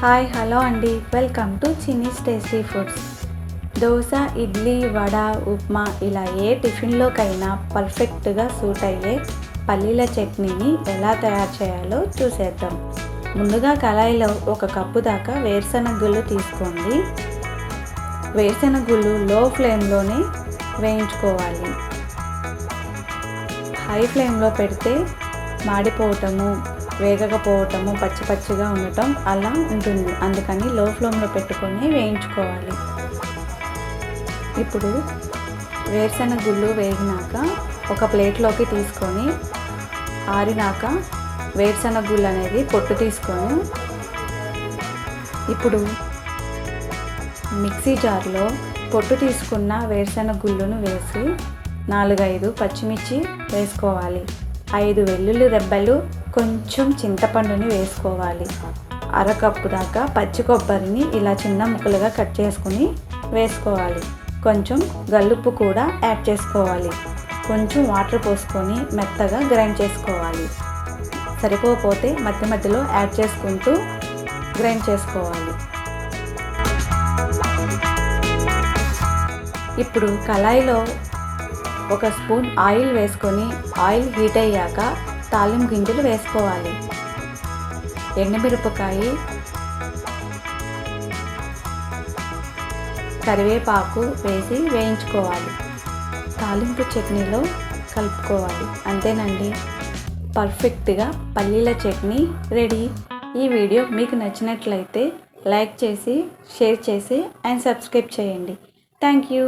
Hi hello అండి, welcome to Chinni's tasty foods. Dosa, idli, vada, upma ఇలా ఏ టిఫిన్లోకైనా పర్ఫెక్ట్గా సూట్ అయ్యే పల్లీల చట్నీని ఎలా తయారు చేయాలో చూసేద్దాం. ముందుగా కళాయిలో 1 కప్పు దాకా వేరుశనగ గుళ్ళు తీసుకోండి. వేరుశనగ గుళ్ళు లో ఫ్లేమ్లోనే వేయించుకోవాలి. హై ఫ్లేమ్లో పెడితే మాడిపోవటము, వేగకపోవటము, పచ్చి పచ్చిగా ఉండటం అలా ఉంటుంది. అందుకని లో ఫ్లేమ్లో పెట్టుకొని వేయించుకోవాలి. ఇప్పుడు వేరుశనగ గుళ్ళు వేగినాక ఒక ప్లేట్లోకి తీసుకొని ఆరినాక వేరుశనగ గుళ్ళు అనేది పొట్టు తీసుకొని ఇప్పుడు మిక్సీ జార్లో పొట్టు తీసుకున్న వేరుశనగ గుళ్ళను వేసి 4-5 పచ్చిమిర్చి వేసుకోవాలి. 5 వెల్లుల్లి రెబ్బలు, కొంచెం చింతపండుని వేసుకోవాలి. అరకప్పు దాకా పచ్చి కొబ్బరిని ఇలా చిన్న ముక్కలుగా కట్ చేసుకుని వేసుకోవాలి. కొంచెం గల్లుప్పు కూడా యాడ్ చేసుకోవాలి. కొంచెం వాటర్ పోసుకొని మెత్తగా గ్రైండ్ చేసుకోవాలి. సరిపోతే మధ్య మధ్యలో యాడ్ చేసుకుంటూ గ్రైండ్ చేసుకోవాలి. ఇప్పుడు కళాయిలో 1 స్పూన్ ఆయిల్ వేసుకొని ఆయిల్ హీట్ అయ్యాక తాలింపు గింజలు వేసుకోవాలి. ఎండుమిరపకాయ, కరివేపాకు వేసి వేయించుకోవాలి. తాలింపు చట్నీలో కలుపుకోవాలి. అంతేనండి, పర్ఫెక్ట్గా పల్లీల చట్నీ రెడీ. ఈ వీడియో మీకు నచ్చినట్లయితే లైక్ చేసి, షేర్ చేసి అండ్ సబ్స్క్రైబ్ చేయండి. Thank you.